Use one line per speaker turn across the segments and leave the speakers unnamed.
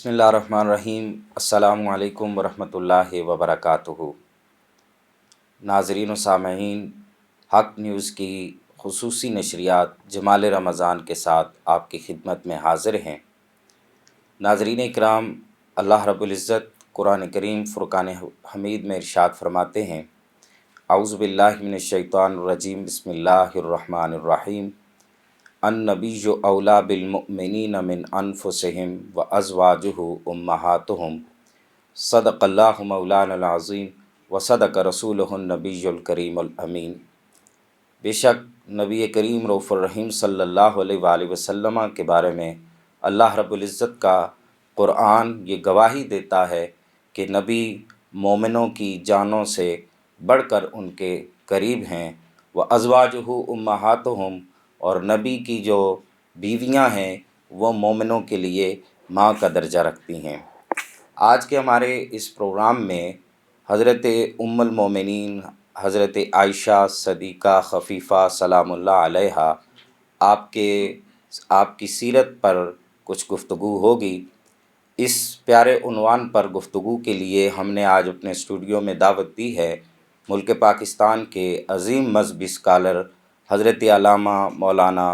بسم اللہ الرحمن الرحیم۔ السلام علیکم ورحمۃ اللہ وبرکاتہ۔ ناظرین و سامعین، حق نیوز کی خصوصی نشریات جمال رمضان کے ساتھ آپ کی خدمت میں حاضر ہیں۔ ناظرین اکرام، اللہ رب العزت قرآن کریم فرقان حمید میں ارشاد فرماتے ہیں: اعوذ باللہ من الشیطان الرجیم، بسم اللہ الرحمن الرحیم۔ النبی اولیٰ بالمؤمنین من انفسہم وازواجہ امہاتہم، صدق اللہ مولانا العظیم وصدق رسولہ النبی الکریم الامین۔ بے شک نبی کریم رؤوف الرحیم صلی اللہ علیہ وآلہ وسلم کے بارے میں اللہ رب العزت کا قرآن یہ گواہی دیتا ہے کہ نبی مومنوں کی جانوں سے بڑھ کر ان کے قریب ہیں، وازواجہ امہاتہم، اور نبی کی جو بیویاں ہیں وہ مومنوں کے لیے ماں کا درجہ رکھتی ہیں۔ آج کے ہمارے اس پروگرام میں حضرت ام المومنین حضرت عائشہ صدیقہ خفیفہ سلام اللہ علیہا آپ کی سیرت پر کچھ گفتگو ہوگی۔ اس پیارے عنوان پر گفتگو کے لیے ہم نے آج اپنے اسٹوڈیو میں دعوت دی ہے ملک پاکستان کے عظیم مذہبی اسکالر حضرت علامہ مولانا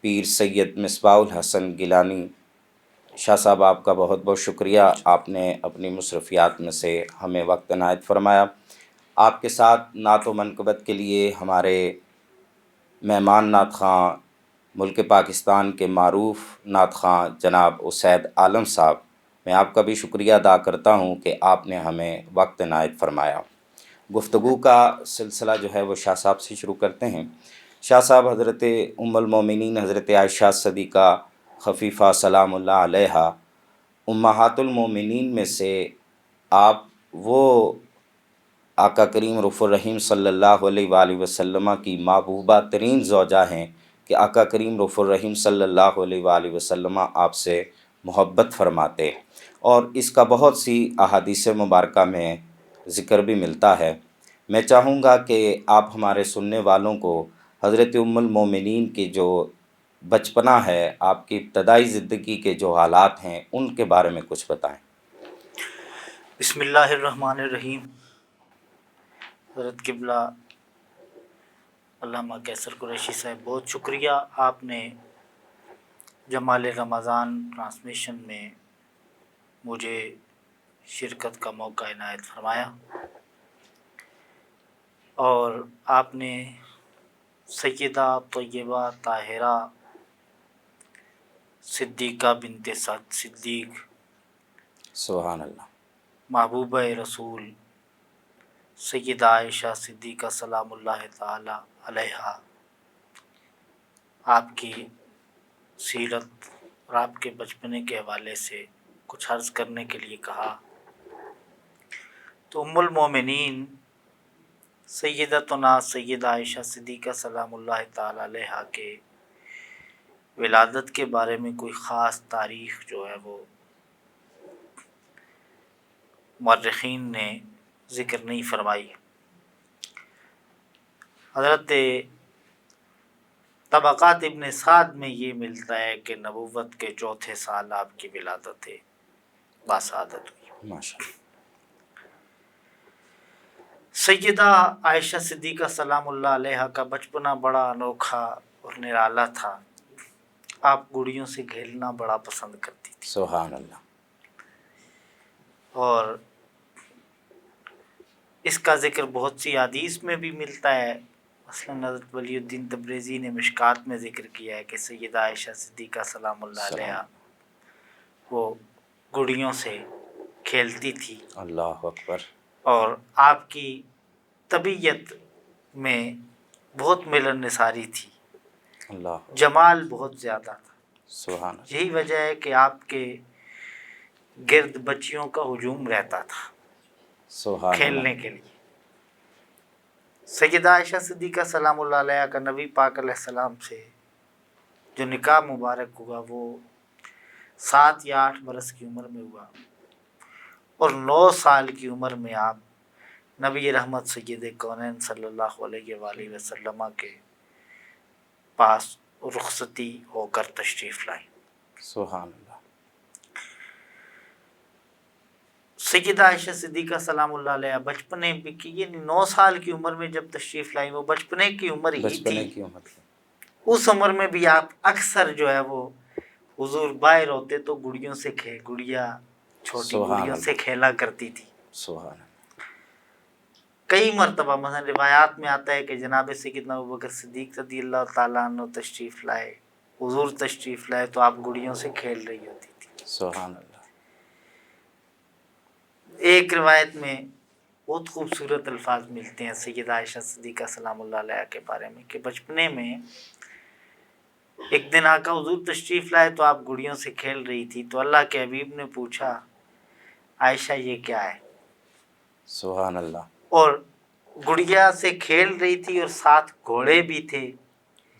پیر سید مصباح الحسن گیلانی۔ شاہ صاحب، آپ کا بہت بہت شکریہ، آپ نے اپنی مصروفیات میں سے ہمیں وقت عنایت فرمایا۔ آپ کے ساتھ نعت و منقبت کے لیے ہمارے مہمان نعت خواں ملک پاکستان کے معروف نعت خواں جناب اسید عالم صاحب، میں آپ کا بھی شکریہ ادا کرتا ہوں کہ آپ نے ہمیں وقت عنایت فرمایا۔ گفتگو کا سلسلہ جو ہے وہ شاہ صاحب سے شروع کرتے ہیں۔ شاہ صاحب، حضرت ام المومنین حضرت عائشہ صدیقہ خفیفہ سلام اللہ علیہا امہات المومنین میں سے آپ وہ آقا کریم رؤوف الرحیم صلی اللہ علیہ وآلہ وسلم کی محبوبہ ترین زوجہ ہیں کہ آقا کریم رؤوف الرحیم صلی اللہ علیہ وآلہ وسلم آپ سے محبت فرماتے، اور اس کا بہت سی احادیث مبارکہ میں ذکر بھی ملتا ہے۔ میں چاہوں گا کہ آپ ہمارے سننے والوں کو حضرت ام المومنین کی جو بچپنا ہے، آپ کی ابتدائی زندگی کے جو حالات ہیں، ان کے بارے میں کچھ بتائیں۔
بسم اللہ الرحمن الرحیم۔ حضرت قبلہ علامہ کیسر قریشی صاحب، بہت شکریہ، آپ نے جمال رمضان ٹرانسمیشن میں مجھے شرکت کا موقع عنایت فرمایا، اور آپ نے سیدہ طیبہ طاہرہ صدیقہ بنت صدیق
سبحان اللہ۔
محبوبہ رسول سیدہ عائشہ صدیقہ سلام اللہ تعالی علیہا، آپ کی سیرت اور آپ کے بچپنے کے حوالے سے کچھ عرض کرنے کے لیے کہا تو ام المومنین سیدتنا سیدہ عائشہ صدیقہ سلام اللہ تعالی علیہا کے ولادت کے بارے میں کوئی خاص تاریخ جو ہے وہ مورخین نے ذکر نہیں فرمائی۔ حضرت طبقات ابن سعد میں یہ ملتا ہے کہ نبوت کے چوتھے سال آپ کی ولادت باسعادت ہوئی۔
ماشاءاللہ۔
سیدہ عائشہ صدیقہ سلام اللہ علیہا کا بچپنا بڑا انوکھا اور نرالا تھا۔ آپ گڑیوں سے کھیلنا بڑا پسند کرتی تھی،
سبحان اللہ۔
اور اس کا ذکر بہت سی حدیث میں بھی ملتا ہے۔ مثلاً حضرت ولی الدین تبریزی نے مشکات میں ذکر کیا ہے کہ سیدہ عائشہ صدیقہ سلام اللہ علیہا وہ گڑیوں سے کھیلتی تھی،
اللہ اکبر۔
اور آپ کی طبیعت میں بہت ملن نثاری تھی،
اللہ
جمال بہت زیادہ تھا۔
سبحان اللہ۔
یہی وجہ ہے کہ آپ کے گرد بچیوں کا ہجوم رہتا تھا
سبحان
کھیلنے
اللہ۔
کے لیے۔ سیدہ عائشہ صدیقہ سلام اللہ علیہ کا نبی پاک علیہ السلام سے جو نکاح مبارک ہوا وہ 7 یا 8 برس کی عمر میں ہوا، اور 9 سال کی عمر میں آپ نبی رحمت سید کونین صلی اللہ علیہ وآلہ وسلم کے پاس رخصتی ہو کر تشریف لائیں۔
سبحان اللہ۔
سیدہ عائشہ صدیقہ سلام اللہ علیہ بچپنے کی یعنی 9 سال کی عمر میں جب تشریف لائیں، وہ بچپنے کی عمر ہی
بچپنے
تھی،
کی عمر تھی۔
اس عمر میں بھی آپ اکثر جو ہے وہ حضور باہر ہوتے تو گڑیوں سے گڑیا چھوٹی
سبحان
گڑیوں سے
اللہ،
کھیلا کرتی تھی۔
سبحان اللہ۔
کئی مرتبہ مثلا روایات میں آتا ہے کہ جناب سیدنا ابوبکر صدیق رضی اللہ تعالیٰ عنہ تشریف لائے، حضور تشریف لائے تو آپ گڑیوں سے کھیل رہی ہوتی تھی۔
سبحان اللہ۔
ایک روایت میں بہت خوبصورت الفاظ ملتے ہیں سیدہ عائشہ صدیقہ سلام اللہ علیہ کے بارے میں کہ بچپنے میں ایک دن آقا حضور تشریف لائے تو آپ گڑیوں سے کھیل رہی تھی، تو اللہ کے حبیب نے پوچھا عائشہ یہ کیا ہے؟
سبحان اللہ،
اور گڑیا سے کھیل رہی تھی اور ساتھ گھوڑے بھی تھے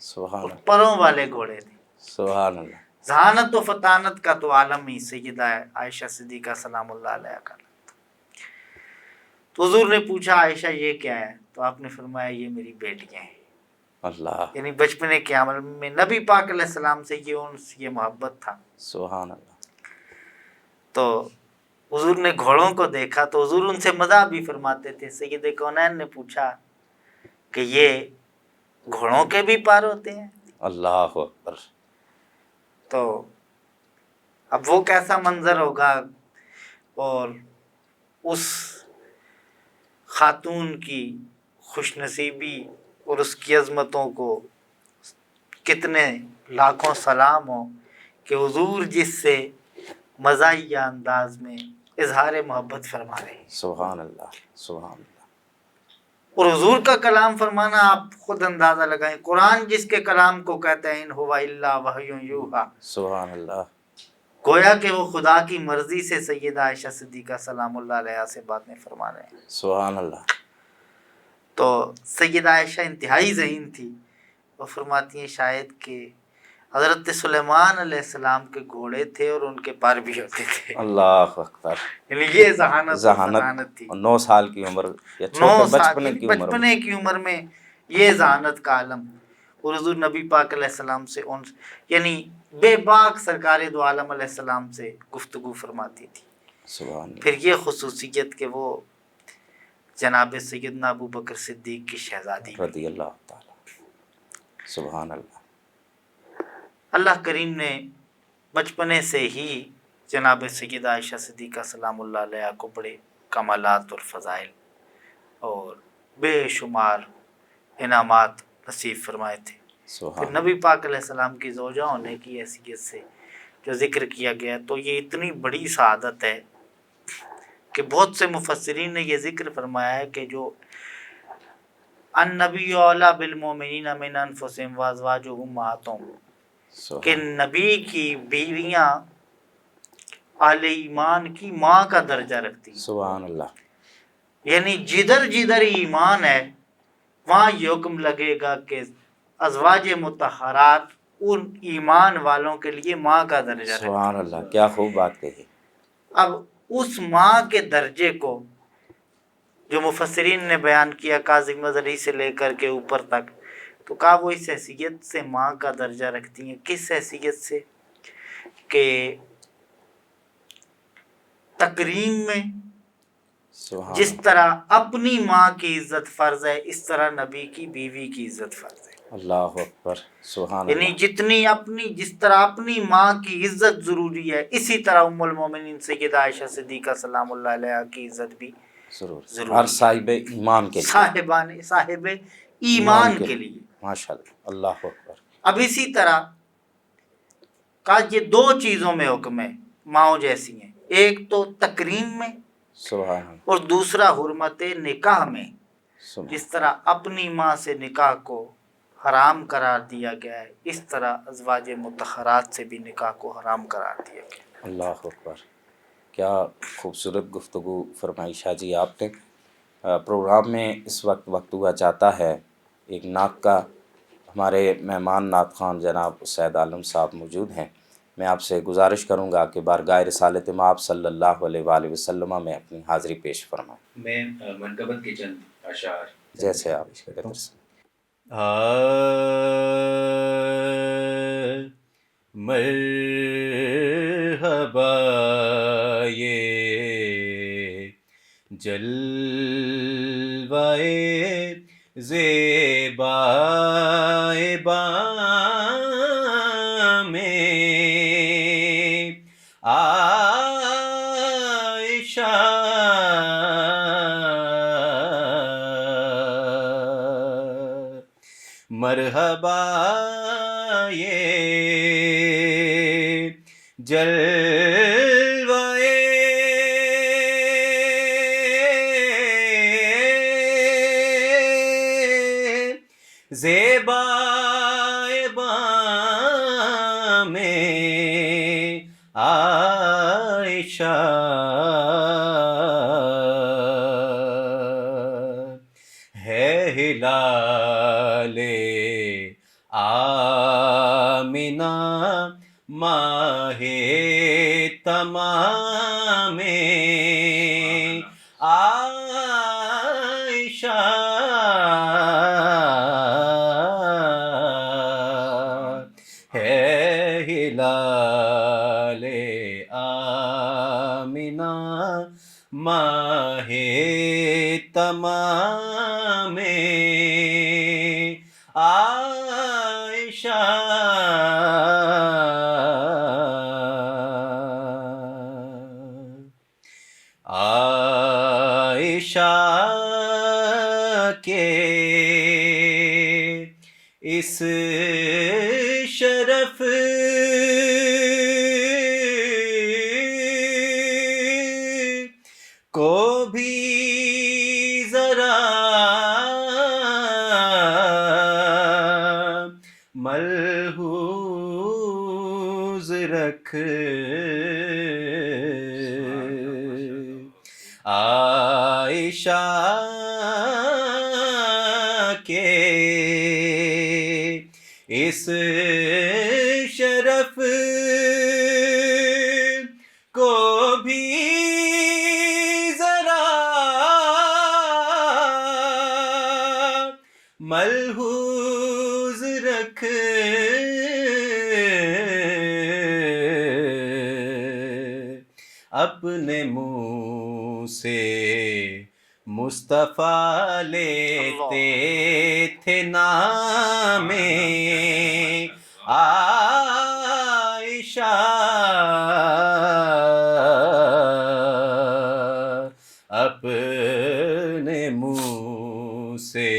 سبحان
اور
اللہ،
پروں والے گھوڑے تھے۔
سبحان اللہ۔
ذہانت و فطانت کا تو عالم ہی سیدہ عائشہ صدیقہ سلام اللہ علیہ کا۔ تو حضور نے پوچھا عائشہ یہ کیا ہے؟ تو آپ نے فرمایا یہ میری بیٹیاں ہیں۔
اللہ،
یعنی بچپنے کے عمل میں نبی پاک علیہ السلام سے یہ محبت تھا۔
سبحان اللہ۔
تو حضور نے گھوڑوں کو دیکھا تو حضور ان سے مزاح بھی فرماتے تھے۔ سید کونین نے پوچھا کہ یہ گھوڑوں کے بھی پار ہوتے ہیں؟
اللہ اکبر۔
تو اب وہ کیسا منظر ہوگا، اور اس خاتون کی خوش نصیبی اور اس کی عظمتوں کو کتنے لاکھوں سلام ہوں کہ حضور جس سے مزاحیہ انداز میں اظہار محبت فرما رہے ہیں۔
سبحان اللہ، سبحان اللہ۔
اور حضور کا کلام فرمانا آپ خود اندازہ لگائیں، قرآن جس کے کلام کو کہتے ہیں ان ہوا الا وحی یوحی،
سبحان اللہ،
گویا کہ وہ خدا کی مرضی سے سیدہ عائشہ صدیقہ سلام اللہ علیہ سے باتیں فرما رہے ہیں۔
سبحان اللہ۔
تو سیدہ عائشہ انتہائی ذہین تھی، وہ فرماتی ہیں شاید کہ حضرت سلیمان علیہ السلام کے گھوڑے تھے اور ان کے پر بھی ہوتے تھے۔
اللہ اکبر۔
یعنی یہ ذہانت و فطانت تھی۔
9 سال کی عمر یا
9
چھوٹے
سال
بچپنے کی عمر میں۔
بچپنے کی عمر میں یہ ذہانت کا عالم، اور حضور نبی پاک علیہ السلام سے یعنی بے باک سرکار دو عالم علیہ السلام سے گفتگو فرماتی تھی۔
سبحان اللہ،
پھر یہ خصوصیت کہ وہ جناب سیدنا ابو بکر صدیق کی شہزادی
رضی اللہ تعالیٰ۔ سبحان اللہ۔
اللہ کریم نے بچپنے سے ہی جناب سیدہ عائشہ صدیقہ سلام اللہ علیہ کو بڑے کمالات اور فضائل اور بے شمار انعامات نصیب فرمائے تھے۔ پھر
سبحان
نبی پاک علیہ السلام کی زوجہ ہونے کی حیثیت سے جو ذکر کیا گیا، تو یہ اتنی بڑی سعادت ہے کہ بہت سے مفسرین نے یہ ذکر فرمایا ہے کہ جو النبی اولیٰ بالمؤمنین من انفسہم وازواجہ امہاتہم، کہ
سبحان
نبی کی بیویاں اہل ایمان کی ماں کا درجہ رکھتی ہیں۔
سبحان اللہ،
یعنی جدھر جدھر ایمان ہے وہاں یہ حکم لگے گا کہ ازواج مطہرات ان ایمان والوں کے لیے ماں کا درجہ رکھتی ہیں۔
سبحان اللہ، کیا خوب بات کہی۔
اب اس ماں کے درجے کو جو مفسرین نے بیان کیا کاظم مظہری سے لے کر کے اوپر تک، تو کہا وہ اس حیثیت سے ماں کا درجہ رکھتی ہیں۔ کس حیثیت سے؟ کہ تکریم میں
سبحان
جس
اللہ،
طرح اپنی ماں کی عزت فرض ہے، اس طرح نبی کی بیوی کی عزت فرض ہے۔
اللہ اکبر، سبحان
یعنی
اللہ۔
جس طرح اپنی ماں کی عزت ضروری ہے، اسی طرح ام المومنین سیدہ عائشہ صدیقہ سلام اللہ علیہ کی عزت بھی
ضرور، ہر صاحب ایمان کے لیے،
صاحب ایمان کے لیے۔
ماشاء اللہ، اللہ اکبر۔
اب اسی طرح کا یہ 2 چیزوں میں حکم ہے، ماؤں جیسی ہیں، ایک تو تکریم میں
سبحان اللہ،
اور دوسرا حرمت نکاح میں۔
سبحان
جس طرح اپنی ماں سے نکاح کو حرام قرار دیا گیا ہے، اس طرح ازواج مطہرات سے بھی نکاح کو حرام قرار دیا گیا ہے۔
اللہ اکبر، کیا خوبصورت گفتگو فرمائی شاہ جی آپ نے۔ پروگرام میں اس وقت ہوا چاہتا ہے ایک نعت کا، ہمارے مہمان نعت خوان جناب سید عالم صاحب موجود ہیں۔ میں آپ سے گزارش کروں گا کہ بارگاہ رسالت مآب صلی اللہ علیہ وآلہ وسلم میں اپنی حاضری پیش فرمائیں۔
میں منقبت کے چند اشعار
جیسے آپ بہتر سے۔
مرحبا یہ
جلوائے زیبائے بام میں عائشہ مرحبا یہ جلوائے زیبائے بام میں عائشہ ہے ہلال آمنہ ماہ تمام میں عائشہ ہے ہلال آمنہ ماہ تمام میں عائشہ کے اس شرف کو بھی ذرا ملحوظ رکھ عائشہ کے اس شرف کو بھی ذرا ملحوظ رکھ اپنے منہ سے مصطفیٰ لیتے تھے نام عائشہ اپنے منہ سے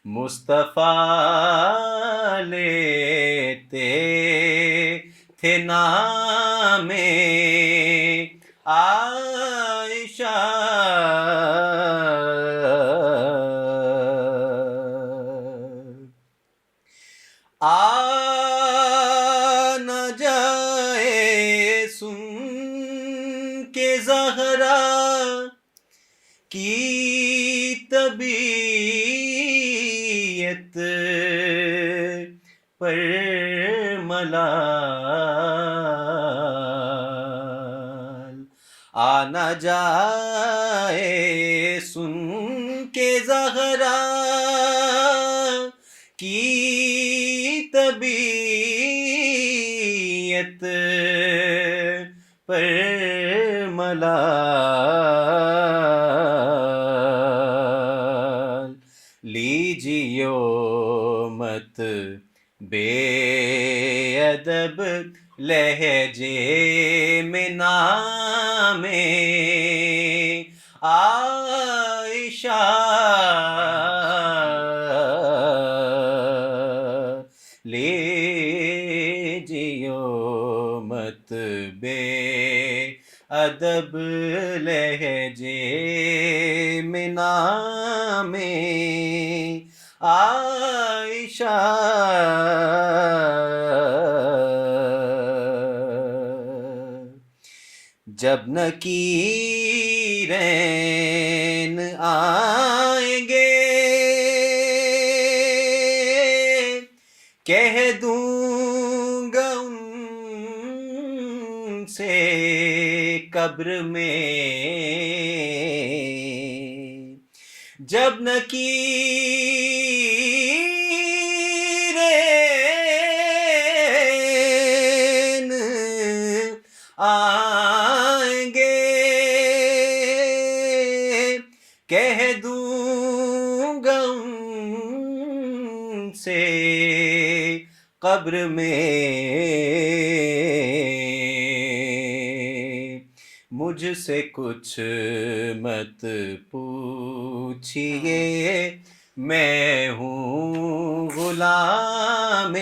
مصطفیٰ لیتے تھے نام عائشہ نہ جائے سن کے زہرا کی طبیعت پر ملال نہ جائے سن کے زہرا کی طبیعت پر ملال لیجیو مت بے ادب لہجے میں نام عائشہ لیجیو مت بے ادب لہجے میں نام عائشہ جب نکیرین آئیں گے کہہ دوں گا ان سے قبر میں جب نکیرین آئیں گے سے قبر میں، مجھ سے کچھ مت پوچھئے، میں ہوں غلام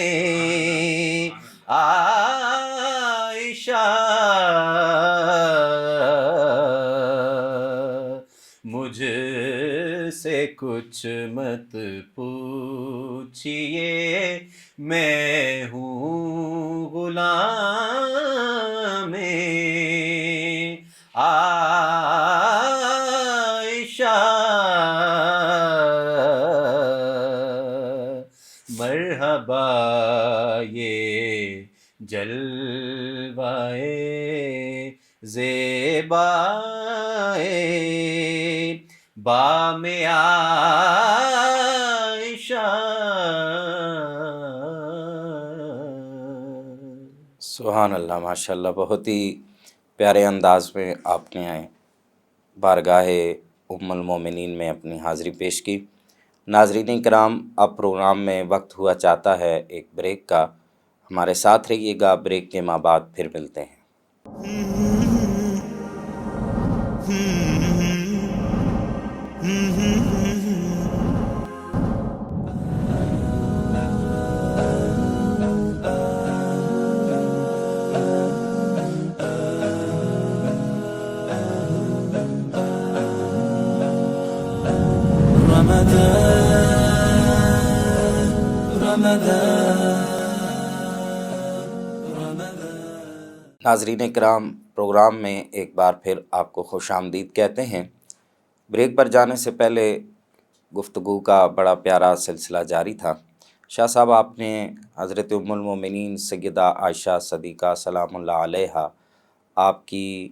عائشہ، مجھ سے کچھ مت پوچھئے، میں ہوں غلام عائشہ، مرحبا یہ جلوائے زیبائے بام عائشہ۔ سبحان اللہ، ماشاء اللہ، بہت ہی پیارے انداز میں آپ نے بارگاہ ام المومنین میں اپنی حاضری پیش کی۔ ناظرین کرام، اب پروگرام میں وقت ہوا چاہتا ہے ایک بریک کا، ہمارے ساتھ رہیے گا، بریک کے بعد پھر ملتے ہیں۔ ناظرین کرام، پروگرام میں ایک بار پھر آپ کو خوش آمدید کہتے ہیں۔ بریک پر جانے سے پہلے گفتگو کا بڑا پیارا سلسلہ جاری تھا۔ شاہ صاحب، آپ نے حضرت ام المومنین سیدہ عائشہ صدیقہ سلام اللہ علیہا آپ کی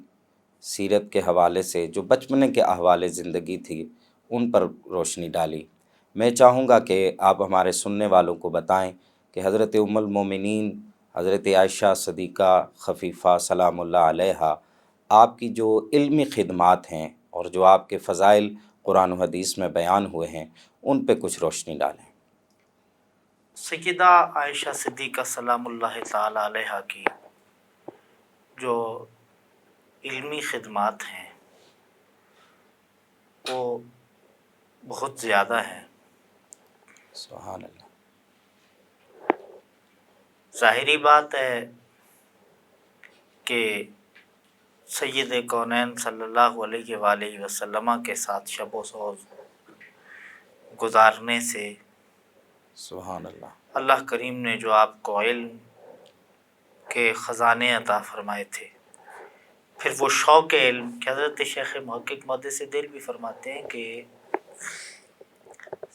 سیرت کے حوالے سے جو بچپنے کے احوال زندگی تھی ان پر روشنی ڈالی۔ میں چاہوں گا کہ آپ ہمارے سننے والوں کو بتائیں کہ حضرت ام المومنین حضرت عائشہ صدیقہ خفیفہ سلام اللہ علیہا آپ کی جو علمی خدمات ہیں اور جو آپ کے فضائل قرآن و حدیث میں بیان ہوئے ہیں ان پہ کچھ روشنی ڈالیں۔
سیدہ عائشہ صدیقہ سلام اللہ تعالی علیہا کی جو علمی خدمات ہیں وہ بہت زیادہ ہیں۔
سبحان اللہ۔
ظاہری بات ہے کہ سید کونین صلی اللہ علیہ وآلہ وسلم کے ساتھ شب و روز گزارنے سے
سبحان اللہ،
اللہ کریم نے جو آپ کو علم کے خزانے عطا فرمائے تھے، پھر وہ شوق علم کہ حضرت شیخ محقق محدث دل بھی فرماتے ہیں کہ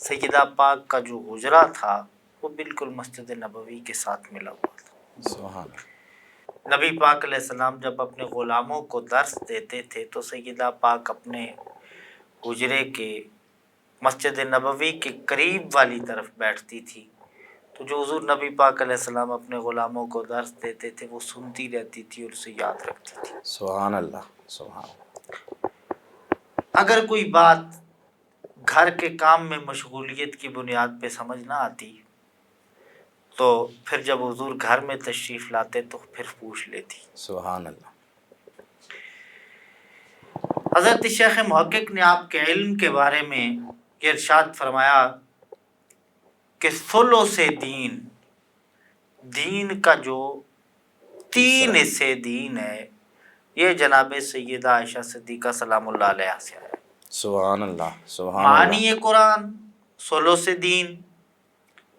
سیدہ پاک کا جو حجرہ تھا وہ بالکل مسجد نبوی کے ساتھ ملا ہوا تھا۔
سبحان اللہ۔
نبی پاک علیہ السلام جب اپنے غلاموں کو درس دیتے تھے تو سیدہ پاک اپنے حجرے کے مسجد نبوی کے قریب والی طرف بیٹھتی تھی، تو جو حضور نبی پاک علیہ السلام اپنے غلاموں کو درس دیتے تھے وہ سنتی رہتی تھی اور اسے یاد رکھتی تھی۔
سبحان اللہ، سبحان اللہ۔
اگر کوئی بات گھر کے کام میں مشغولیت کی بنیاد پہ سمجھ نہ آتی تو پھر جب حضور گھر میں تشریف لاتے تو پھر پوچھ لیتی۔
سبحان اللہ۔
حضرت شیخ محقق نے آپ کے علم کے بارے میں یہ ارشاد فرمایا کہ ثلث دین کا جو 3 حصے دین ہے یہ جناب سیدہ عائشہ صدیقہ سلام اللہ علیہا سے آیا۔
سبحان اللہ، سبحان اللہ۔
معنی قرآن، ثلث دین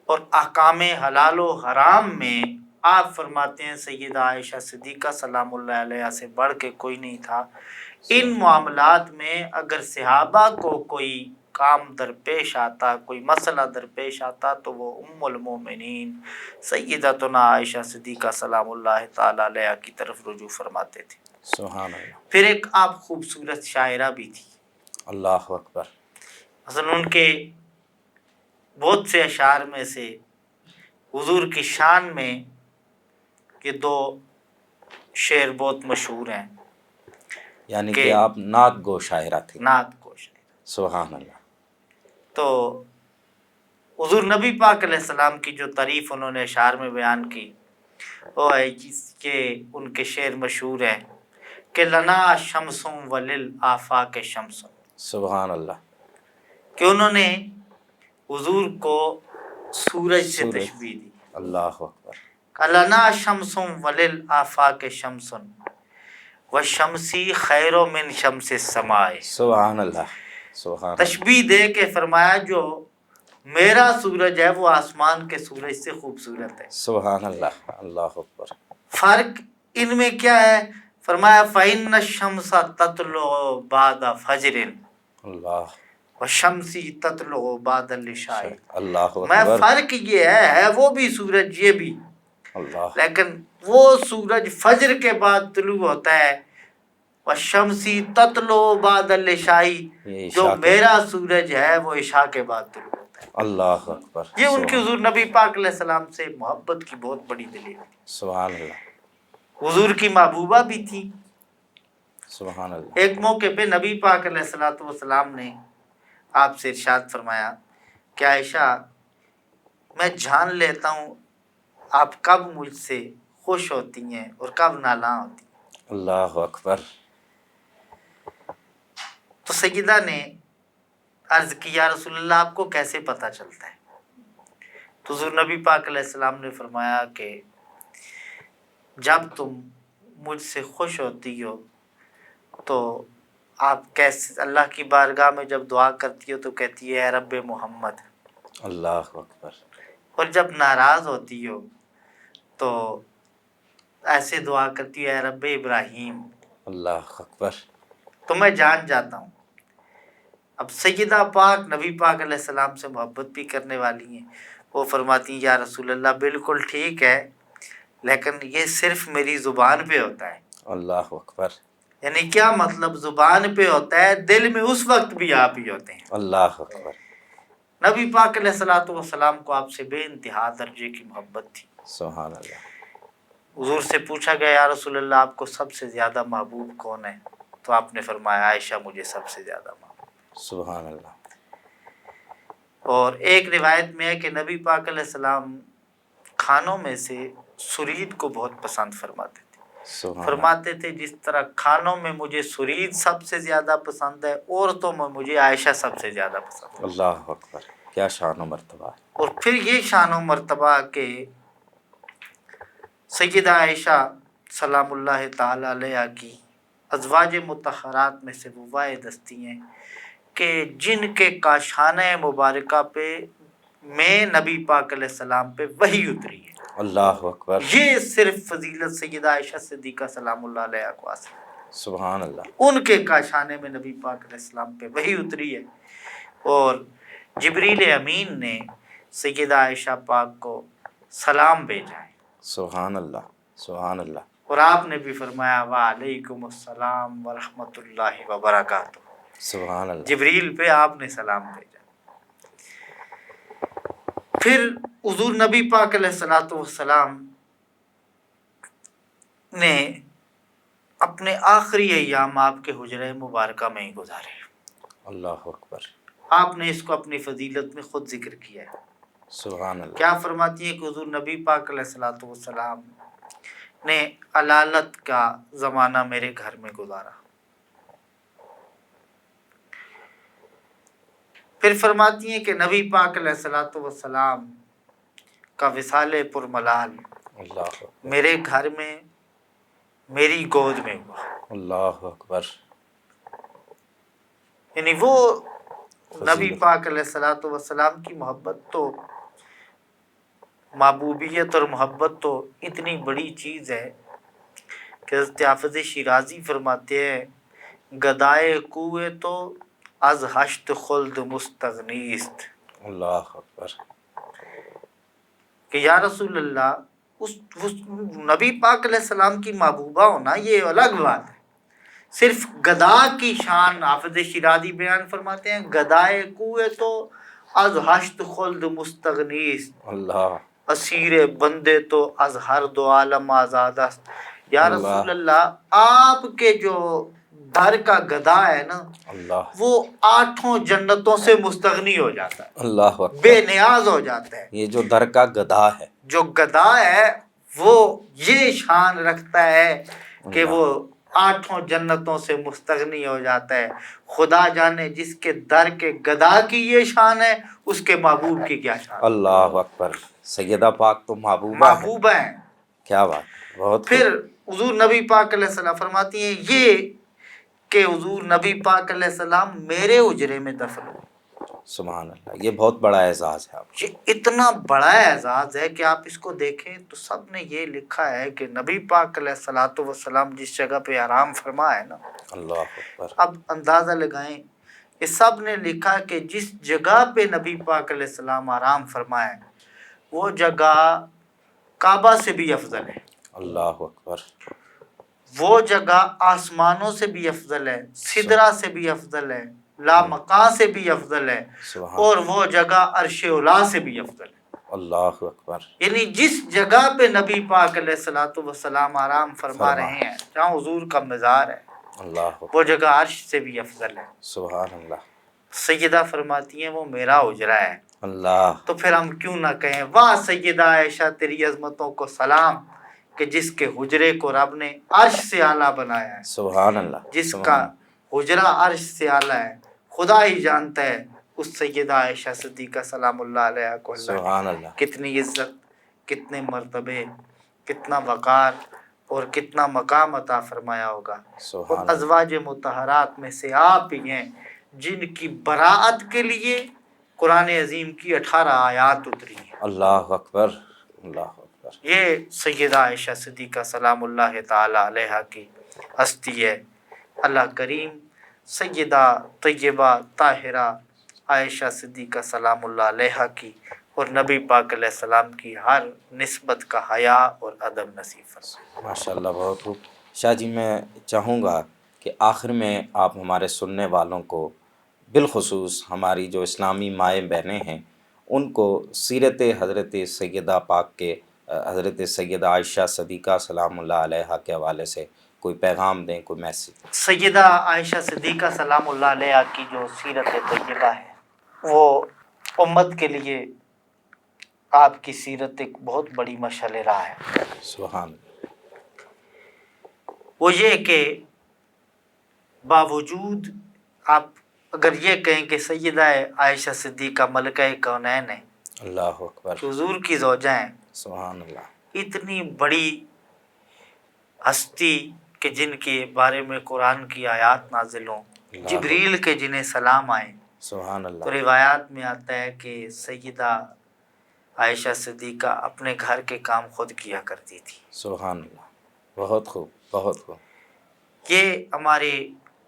اور احکام حلال و حرام میں آپ فرماتے ہیں سیدہ عائشہ صدیقہ سلام اللہ علیہا سے بڑھ کے کوئی نہیں تھا۔ ان معاملات میں اگر صحابہ کو کوئی کام درپیش آتا، کوئی مسئلہ درپیش آتا تو وہ ام المومنین سیدتنا عائشہ صدیقہ سلام اللہ تعالی علیہا کی طرف رجوع فرماتے تھے۔
سبحان اللہ۔
پھر ایک آپ خوبصورت شاعرہ بھی تھی۔
اللہ اکبر۔
مثلا ان کے بہت سے اشعار میں سے حضور کی شان میں یہ 2 شعر بہت مشہور ہیں،
یعنی کہ آپ نعت گو شاعرہ تھی۔
نعت کو شاعر۔
سبحان اللہ۔
تو حضور نبی پاک علیہ السلام کی جو تعریف انہوں نے اشعار میں بیان کی وہ ہے جس کے ان کے شعر مشہور ہے کہ لنا شمسم ولل آفاق شمسم،
سبحان اللہ.
کہ انہوں نے حضور کو سورج سے
سورج.
تشبیہ دی.
اللہ اکبر.
کہ لنا شمسم ولل آفاق شمسن وشمسی خیر من شمس السماء.
سبحان اللہ. سبحان اللہ.
تشبیہ دے کے فرمایا جو میرا سورج ہے وہ آسمان کے سورج سے خوبصورت ہے.
سبحان اللہ. اللہ اکبر.
فرق ان میں کیا ہے؟ فرمایا فَإِنَّ الشَّمْسَ تَطْلُعُ بَعْدَ فَجْرٍ
اللہ.
وَالشَّمْسِ تَطْلُعُ بَعْدَ الْعِشَاءِ.
اللہ
میں
اکبر.
فرق یہ ہے وہ بھی سورج یہ بھی،
اللہ.
لیکن وہ سورج فجر کے بعد طلوع ہوتا ہے، وَالشَّمْسِ تَطْلُعُ بَعْدَ الْعِشَاءِ،
یہ
جو
عشاء کے.
میرا سورج ہے وہ عشاء کے بعد طلوع ہوتا ہے.
اللہ اکبر.
یہ ان کے
سبحان.
حضور نبی پاک علیہ السلام سے محبت کی بہت بڑی دلیل ہے.
سبحان اللہ.
حضور کی محبوبہ بھی تھی.
سبحان اللہ.
ایک موقع پہ نبی پاک علیہ الصلوۃ والسلام نے آپ سے ارشاد فرمایا کہ عائشہ میں جان لیتا ہوں آپ کب مجھ سے خوش ہوتی ہیں اور کب نالاں ہوتی ہیں.
اللہ اکبر.
تو سیدہ نے عرض کی یا رسول اللہ آپ کو کیسے پتہ چلتا ہے؟ تو حضور نبی پاک علیہ السلام نے فرمایا کہ جب تم مجھ سے خوش ہوتی ہو تو آپ کیسے اللہ کی بارگاہ میں جب دعا کرتی ہو تو کہتی ہے اے رب محمد،
اللہ اکبر.
اور جب ناراض ہوتی ہو تو ایسے دعا کرتی ہے اے رب ابراہیم.
اللہ اکبر.
تو میں جان جاتا ہوں اب سیدہ پاک نبی پاک علیہ السلام سے محبت بھی کرنے والی ہیں. وہ فرماتی ہیں یا رسول اللہ بالکل ٹھیک ہے، لیکن یہ صرف میری زبان پہ ہوتا ہے.
اللہ اکبر.
یعنی کیا مطلب؟ زبان پہ ہوتا ہے، دل میں اس وقت بھی آپ ہی ہوتے ہیں.
اللہ اکبر.
نبی پاک علیہ الصلوۃ والسلام کو آپ سے بے انتہا درجے کی محبت تھی.
سبحان اللہ.
حضور سے پوچھا گیا یا رسول اللہ آپ کو سب سے زیادہ محبوب کون ہے؟ تو آپ نے فرمایا عائشہ مجھے سب سے زیادہ محبوب.
سبحان اللہ.
اور ایک روایت میں ہے کہ نبی پاک علیہ السلام کھانوں میں سے سرید کو بہت پسند فرماتے تھے.
سبحان اللہ.
فرماتے تھے جس طرح کھانوں میں مجھے سرید سب سے زیادہ پسند ہے، عورتوں میں مجھے عائشہ سب سے زیادہ پسند ہے.
اللہ اکبر. کیا شان و مرتبہ ہے.
اور پھر یہ شان و مرتبہ کہ سیدہ عائشہ سلام اللہ تعالی علیہ کی ازواج مطہرات میں سے وہ واحد ہستی ہیں کہ جن کے کاشانہ مبارکہ پہ میں نبی پاک علیہ السلام پہ وحی اتری ہے.
اللہ اکبر.
یہ صرف فضیلت سیدہ عائشہ صدیقہ سلام اللہ علیہ کو حاصل ہے.
سبحان اللہ.
ان کے کاشانے میں نبی پاک علیہ السلام پہ وحی اتری ہے، اور جبریل امین نے سیدہ عائشہ پاک کو سلام بھیجا ہے.
سبحان اللہ. سبحان اللہ.
اور آپ نے بھی فرمایا وعلیکم السلام ورحمۃ اللہ وبرکاتہ.
سبحان اللہ.
جبریل پہ آپ نے سلام بھیجا. پھر حضور نبی پاک علیہ الصلوۃ والسلام نے اپنے آخری ایام آپ کے حجرہ مبارکہ میں ہی گزارے.
اللہ اکبر.
آپ نے اس کو اپنی فضیلت میں خود ذکر کیا ہے.
سبحان اللہ.
کیا فرماتی ہے کہ حضور نبی پاک علیہ الصلوۃ والسلام نے علالت کا زمانہ میرے گھر میں گزارا. پھر فرماتی ہیں کہ نبی پاک علیہ الصلوۃ والسلام کا وصال پرملال
اللہ اکبر.
میرے گھر میں میری گود میں ہوا.
اللہ اکبر.
یعنی وہ نبی
فضیلت.
پاک علیہ الصلوۃ والسلام کی محبت تو، محبوبیت اور محبت تو اتنی بڑی چیز ہے کہ حضرت حافظ شیرازی فرماتے ہیں گدائے کوئے تو از ہشت خلد مستغنیست.
اللہ اکبر.
کہ یا رسول اللہ اس نبی پاک علیہ السلام کی محبوبہ ہونا یہ الگ بات ہے. صرف گدا کی شان حافظ شیرازی بیان فرماتے ہیں گدائے کوئے تو از ہشت خلد مستغنیست.
اللہ.
اسیر بندے تو از ہر دو عالم آزاد است. یا
اللہ.
رسول اللہ آپ کے جو در کا گدھا ہے نا
اللہ
وہ 8 جنتوں سے مستغنی ہو جاتا ہے،
اللہ اکبر،
بے نیاز ہو جاتا ہے۔
یہ جو در کا گدھا ہے
جو گدھا ہے وہ یہ شان رکھتا ہے کہ
اللہ،
وہ 8 جنتوں سے مستغنی ہو جاتا ہے۔ خدا جانے جس کے در کے گدھا کی یہ شان ہے، اس کے محبوب کی کیا شان ہے۔
اللہ اکبر، سیدہ پاک تو محبوبہ ہے،
محبوبہ ہیں۔
کیا بات، بہت
پھر حضور نبی پاک علیہ السلام فرماتی ہیں یہ کہ حضور نبی پاک علیہ السلام میرے حجرے میں دفن ہو۔
سبحان اللہ، یہ بہت بڑا اعزاز ہے آپ
یہ اتنا بڑا اعزاز ہے کہ آپ اس کو دیکھیں تو سب نے یہ لکھا ہے کہ نبی پاک علیہ الصلوۃ والسلام جس جگہ پہ آرام فرما ہے نا،
اللہ اکبر،
اب اندازہ لگائیں، یہ سب نے لکھا کہ جس جگہ پہ نبی پاک علیہ السلام آرام فرما ہے وہ جگہ کعبہ سے بھی افضل ہے،
اللہ اکبر،
وہ جگہ آسمانوں سے بھی افضل ہے، سدرہ سے بھی افضل ہے، لامکاں سے بھی افضل ہے،
سبحان
اور وہ جگہ عرش اولا سے بھی افضل ہے۔
اللہ اکبر،
یعنی جس جگہ پہ نبی پاک علیہ الصلوۃ والسلام آرام فرما رہے ہیں، جہاں حضور کا مزار ہے،
اللہ اکبر،
وہ جگہ عرش سے بھی افضل ہے۔
سبحان اللہ،
سیدہ فرماتی ہیں وہ میرا حجرہ ہے،
اللہ،
تو پھر ہم کیوں نہ کہیں واہ سیدہ عائشہ تیری عظمتوں کو سلام کہ جس کے حجرے کو رب نے عرش سے اعلیٰ بنایا ہے،
سبحان اللہ،
جس
سبحان
کا
اللہ،
حجرہ عرش سے اعلیٰ ہے، خدا ہی جانتا ہے اس سیدہ عائشہ صدیقہ سلام اللہ علیہ کو اللہ
سبحان
نے
اللہ،
کتنی عزت، کتنے مرتبے، کتنا وقار اور کتنا مقام عطا فرمایا ہوگا۔ اور
سبحان اللہ،
ازواج مطہرات میں سے آپ ہی ہیں جن کی براعت کے لیے قرآن عظیم کی 18 آیات اتری ہیں۔
اللہ اکبر، اللہ اکبر،
یہ سیدہ عائشہ صدیقہ سلام اللہ تعالی علیہ کی ہستی ہے۔ اللہ کریم سیدہ طیبہ طاہرہ عائشہ صدیقہ سلام اللہ علیہ کی اور نبی پاک علیہ السلام کی ہر نسبت کا حیا اور ادب نصیب فرمائے۔
ماشاء اللہ، بہت خوب۔ شاہ جی، میں چاہوں گا کہ آخر میں آپ ہمارے سننے والوں کو، بالخصوص ہماری جو اسلامی مائیں بہنیں ہیں، ان کو سیرت حضرت سیدہ پاک کے حضرت سیدہ عائشہ صدیقہ سلام اللہ علیہ کے حوالے سے کوئی پیغام دیں، کوئی میسیج۔
سیدہ عائشہ صدیقہ سلام اللہ علیہ کی جو سیرت طیبہ ہے وہ امت کے لیے آپ کی سیرت ایک بہت بڑی مشعل راہ ہے۔
سبحان اللہ،
وہ یہ کہ باوجود آپ اگر یہ کہیں کہ سیدہ عائشہ صدیقہ ملکہ کونین ہے،
اللہ اکبر،
کہ حضور کی زوجہ ہیں،
سبحان اللہ،
اتنی بڑی ہستی کہ جن کے بارے میں قرآن کی آیات نازل ہوں،
اللہ
جبریل کے جنہیں سلام آئے،
سبحان
تو
اللہ،
روایات میں آتا ہے کہ سیدہ عائشہ صدیقہ اپنے گھر کے کام خود کیا کرتی تھی۔
سبحان اللہ، بہت خوب، بہت خوب،
یہ ہماری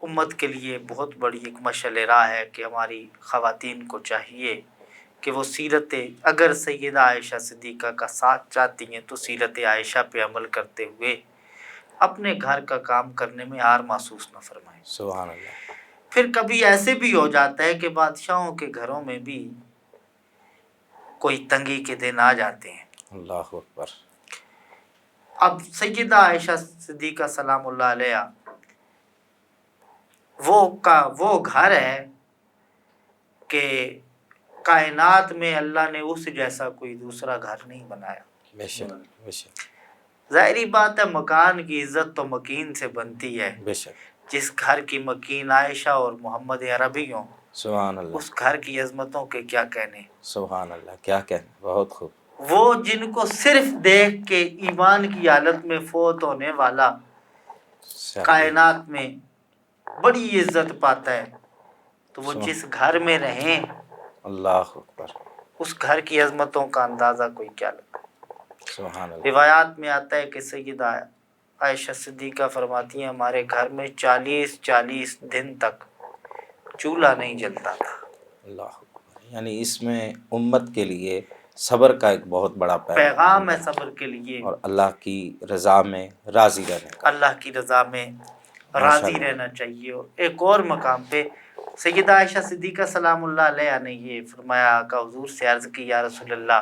امت کے لیے بہت بڑی ایک مشعل راہ ہے کہ ہماری خواتین کو چاہیے کہ وہ سیرت، اگر سیدہ عائشہ صدیقہ کا ساتھ چاہتی ہیں تو سیرت عائشہ پہ عمل کرتے ہوئے اپنے گھر کا کام کرنے میں عار محسوس نہ فرمائیں۔
سبحان اللہ،
پھر کبھی ایسے بھی ہو جاتا ہے کہ بادشاہوں کے گھروں میں بھی کوئی تنگی کے دن آ جاتے ہیں۔
اللہ اکبر،
اب سیدہ عائشہ صدیقہ سلام اللہ علیہ وہ گھر ہے کہ کائنات میں اللہ نے اس جیسا کوئی دوسرا گھر نہیں بنایا۔
بے شک، بے شک،
ظاہری بات ہے مکان کی عزت تو مکین سے بنتی ہے۔
بے شک،
جس گھر کی مکین عائشہ اور محمد عربی ہوں،
سبحان اللہ،
اس گھر کی عظمتوں کے کیا کہنے۔
سبحان اللہ، کیا کہنا، بہت خوب،
وہ جن کو صرف دیکھ کے ایمان کی حالت میں فوت ہونے والا کائنات میں بڑی عزت پاتا ہے، تو وہ جس گھر میں رہیں
اللہ اکبر،
اس گھر کی عظمتوں کا اندازہ کوئی کیا لگا۔
سبحان اللہ،
روایات میں آتا ہے کہ سیدہ عائشہ صدیقہ فرماتی ہیں ہمارے گھر میں 40 دن تک چولہا نہیں جلتا تھا۔
اللہ اکبر، یعنی اس میں امت کے لیے صبر کا ایک بہت بڑا
پیغام ہے صبر کے لیے،
اور اللہ کی رضا میں راضی رہنے کا،
اللہ کی رضا میں راضی رہنا چاہیے۔ اور ایک اور مقام پہ سیدہ عائشہ صدیقہ سلام اللہ علیہ نے یہ فرمایا کہ حضور سے عرض کی یا رسول اللہ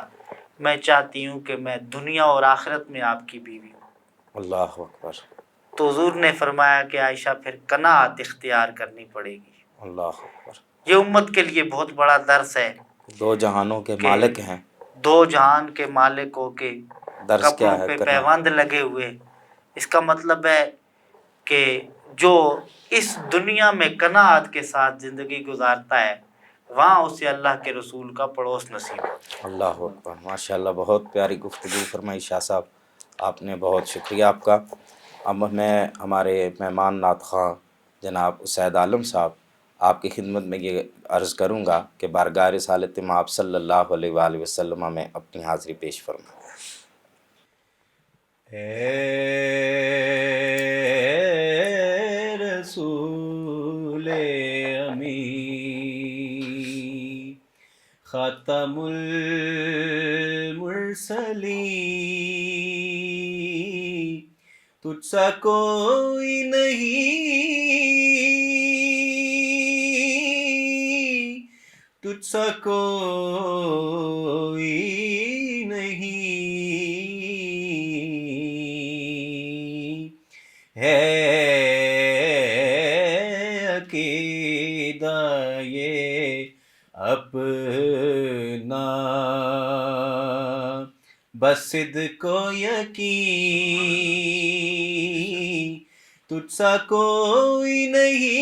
میں چاہتی ہوں کہ میں دنیا اور آخرت میں آپ کی بیوی ہوں۔
اللہ اکبر،
تو حضور نے فرمایا کہ عائشہ پھر قناعت اختیار کرنی پڑے گی۔
اللہ اکبر۔
یہ امت کے لیے بہت بڑا درس ہے
دو جہانوں کے
کہ
مالک ہیں،
دو جہان کے مالک ہو کے
درس کیا
کپڑوں
ہے
پہ
کرنا؟
پیوند لگے ہوئے، اس کا مطلب ہے کہ جو اس دنیا میں قناعت کے ساتھ زندگی گزارتا ہے وہاں اسے اللہ کے رسول کا پڑوس نصیب ہوتا ہے۔
اللہ اکبر، ماشاء اللہ، بہت پیاری گفتگو فرمائی شاہ صاحب، آپ نے بہت شکریہ آپ کا۔ اب میں ہمارے مہمان نعت خواں جناب اسید عالم صاحب آپ کی خدمت میں یہ عرض کروں گا کہ بارگاہ رسالت مآب صلی اللہ علیہ وآلہ وسلم میں اپنی حاضری پیش فرمائیں۔
اے رسول امی خاتم المرسلین، تجھ سا کوئی نہیں، تجھ سا کوئی نہیں، ہے عقیدہ یہ اپنا، بس صدق و یقین، تجھ سا کوئی نہیں،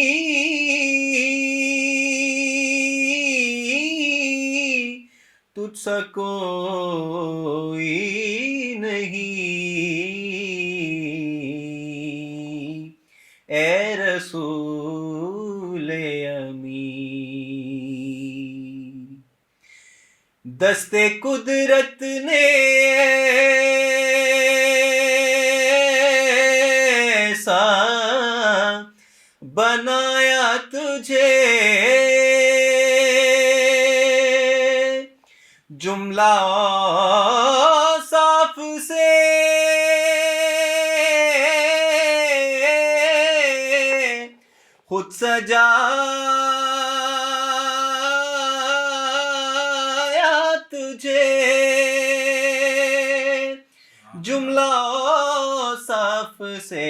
تجھ سا کوئی نہیں، اے رسول امی۔ دست قدرت نے ایسا بنایا تجھے، جملہ صاف سے خود سجایا تجھے، جملہ صاف سے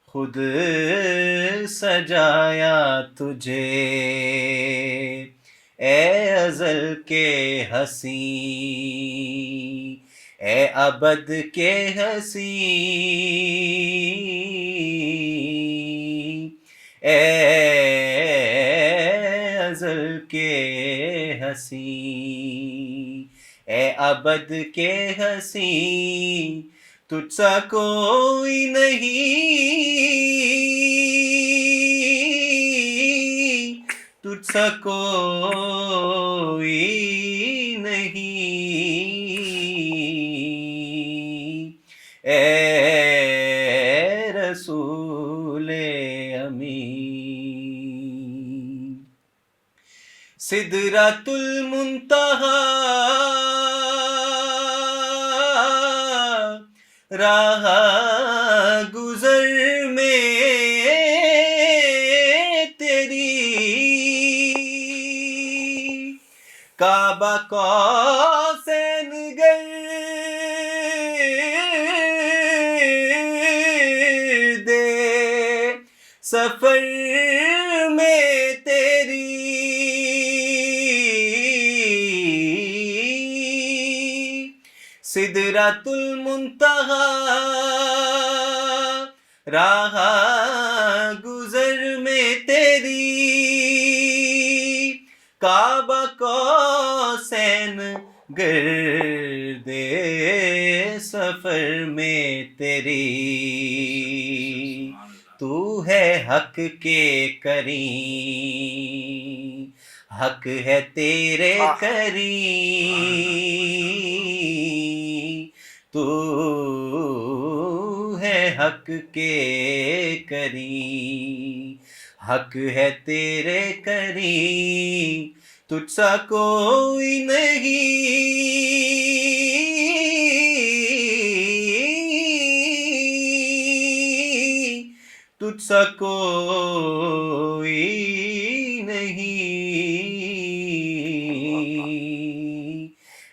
خود سجایا تجھے، اے ازل کے ہنسی، اے ابد کے ہنسی، اے ازل کے ہنسی، اے ابد کے ہنسی، تجھ سا کوئی نہیں، تجھ سا کوئی نہیں، اے رسول امی۔ سدرۃ المنتہا راہ گزر میں تیری، کعبہ قوسین گرد سفر میں تیری، سدرۃ المنتہا راہ گزر میں تیری، کعبہ قوسین گرد سفر میں تیری، تو ہے حق کے کریم، حق ہے تیرے کریم، تو ہے حق کے کریم، حق ہے تیرے کریم، تجھ سا کوئی نہیں، تجھ سا کوئی نہیں،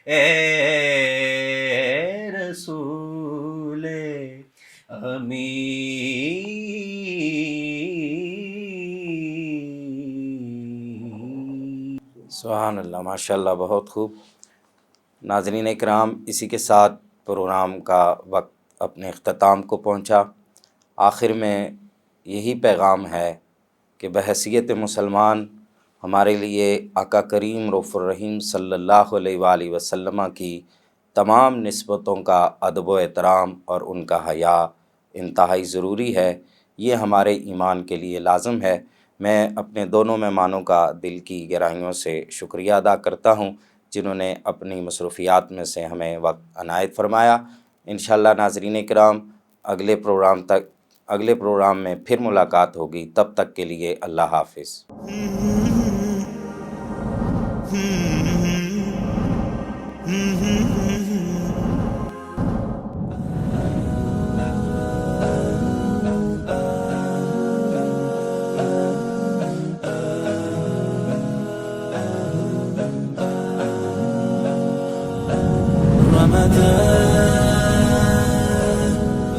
اے رسول امی۔
سبحان اللہ، ماشاء اللہ، بہت خوب۔ ناظرین اکرام، اسی کے ساتھ پروگرام کا وقت اپنے اختتام کو پہنچا۔ آخر میں یہی پیغام ہے کہ بحیثیت مسلمان ہمارے لیے آقا کریم رؤوف الرحیم صلی اللہ علیہ وآلہ وسلم کی تمام نسبتوں کا ادب و احترام اور ان کا حیا انتہائی ضروری ہے۔ یہ ہمارے ایمان کے لیے لازم ہے۔ میں اپنے دونوں مہمانوں کا دل کی گہرائیوں سے شکریہ ادا کرتا ہوں جنہوں نے اپنی مصروفیات میں سے ہمیں وقت عنایت فرمایا۔ انشاءاللہ ناظرین کرام، اگلے پروگرام میں پھر ملاقات ہوگی، تب تک کے لیے اللہ حافظ۔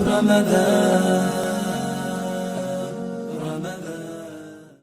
رمضان